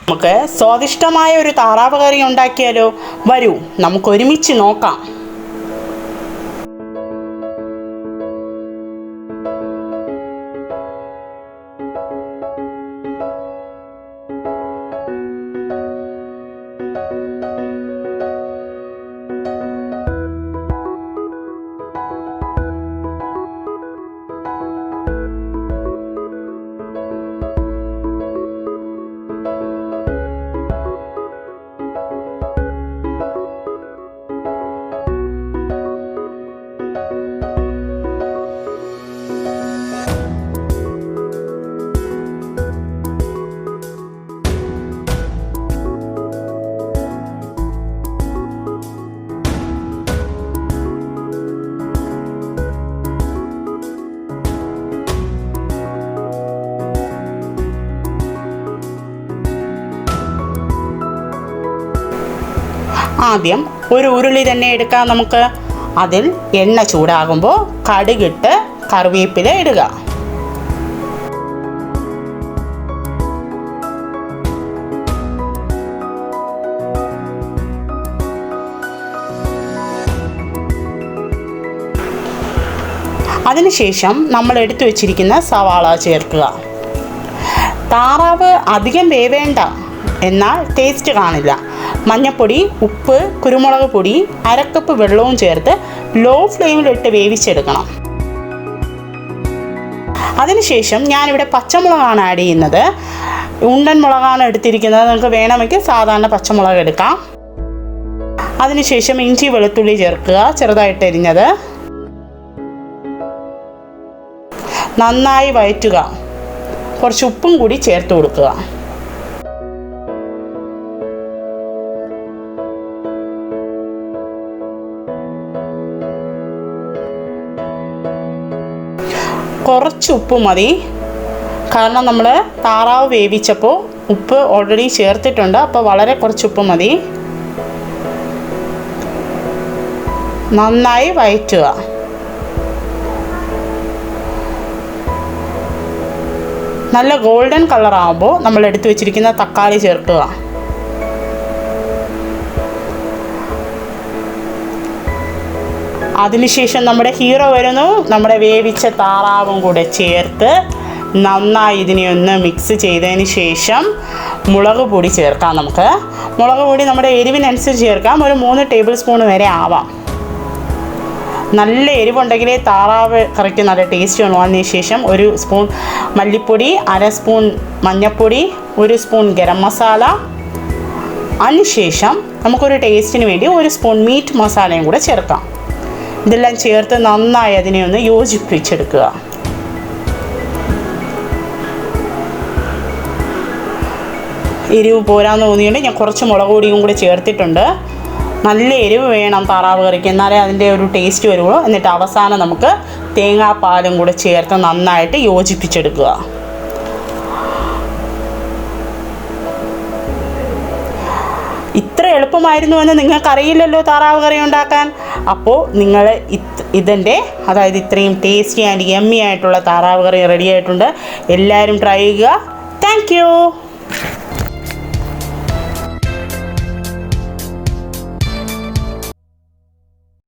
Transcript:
നമുക്ക് സ്വാദിഷ്ടമായ ഒരു താറാവ് കറി ഉണ്ടാക്കിയാലോ? വരൂ, നമുക്ക് ഒരുമിച്ച് നോക്കാം. ആദ്യം ഒരു ഉരുളി തന്നെ എടുക്കാം നമുക്ക്. അതിൽ എണ്ണ ചൂടാകുമ്പോൾ കടുകിട്ട് കറിവേപ്പില ഇടുക. അതിനുശേഷം നമ്മൾ എടുത്തു വച്ചിരിക്കുന്ന സവാള ചേർക്കുക. താറാവ് അധികം വേവേണ്ട, എന്നാൽ ടേസ്റ്റ് കാണില്ല. മഞ്ഞൾപ്പൊടി, ഉപ്പ്, കുരുമുളക് പൊടി, അരക്കപ്പ് വെള്ളവും ചേർത്ത് ലോ ഫ്ലെയിമിലിട്ട് വേവിച്ചെടുക്കണം. അതിനുശേഷം ഞാനിവിടെ പച്ചമുളകാണ് ആഡ് ചെയ്യുന്നത്. ഉണ്ടൻ മുളകാണ് എടുത്തിരിക്കുന്നത്. നിങ്ങൾക്ക് വേണമെങ്കിൽ സാധാരണ പച്ചമുളക് എടുക്കാം. അതിനുശേഷം ഇഞ്ചി വെളുത്തുള്ളി ചേർക്കുക, ചെറുതായിട്ട് അരിഞ്ഞത്. നന്നായി വഴറ്റുക. കുറച്ച് ഉപ്പും കൂടി ചേർത്ത് കൊടുക്കുക. കുറച്ച് ഉപ്പ് മതി, കാരണം നമ്മൾ താറാവ് വേവിച്ചപ്പോൾ ഉപ്പ് ഓൾറെഡി ചേർത്തിട്ടുണ്ട്. അപ്പോൾ വളരെ കുറച്ച് ഉപ്പ് മതി. നന്നായി വഴറ്റുക. നല്ല ഗോൾഡൻ കളറാകുമ്പോൾ നമ്മൾ എടുത്തു വച്ചിരിക്കുന്ന തക്കാളി ചേർക്കുക. അതിനുശേഷം നമ്മുടെ ഹീറോ വരുന്നു. നമ്മുടെ വേവിച്ച താറാവും കൂടെ ചേർത്ത് നന്നായി ഇതിനെ ഒന്ന് മിക്സ് ചെയ്തതിന് ശേഷം മുളക് പൊടി ചേർക്കാം. നമുക്ക് മുളക് പൊടി നമ്മുടെ എരിവിനനുസരിച്ച് ചേർക്കാം. ഒരു 3 ടേബിൾ സ്പൂൺ വരെ ആവാം. നല്ല എരിവുണ്ടെങ്കിലേ താറാവ് കറിക്ക് നല്ല ടേസ്റ്റ് വേണം. അതിന് ശേഷം 1 സ്പൂൺ മല്ലിപ്പൊടി, 1/2 സ്പൂൺ മഞ്ഞൾപ്പൊടി, 1 സ്പൂൺ ഗരം മസാല. അതിനുശേഷം നമുക്കൊരു ടേസ്റ്റിന് വേണ്ടി 1 സ്പൂൺ മീറ്റ് മസാലയും കൂടെ ചേർക്കാം. ഇതെല്ലാം ചേർത്ത് നന്നായി അതിനെ ഒന്ന് യോജിപ്പിച്ചെടുക്കുക. എരിവ് പോരാന്ന് തോന്നിയുണ്ട്, ഞാൻ കുറച്ച് മുളക് പൊടിയും കൂടി ചേർത്തിട്ടുണ്ട്. നല്ല എരിവ് വേണം താറാവ് കറിക്ക്, എന്നാലേ അതിൻ്റെ ഒരു ടേസ്റ്റ് വരുള്ളൂ. എന്നിട്ട് അവസാനം നമുക്ക് തേങ്ങാപ്പാലും കൂടെ ചേർത്ത് നന്നായിട്ട് യോജിപ്പിച്ചെടുക്കുക. ഇത്ര എളുപ്പമായിരുന്നുവെന്ന് നിങ്ങൾക്കറിയില്ലല്ലോ താറാവ് കറി ഉണ്ടാക്കാൻ. അപ്പോൾ നിങ്ങൾ അതായത് ഇത്രയും ടേസ്റ്റി ആൻഡ് യമ്മി ആയിട്ടുള്ള താറാവ് കറി റെഡി ആയിട്ടുണ്ട്. എല്ലാവരും ട്രൈ ചെയ്യുക. Thank you.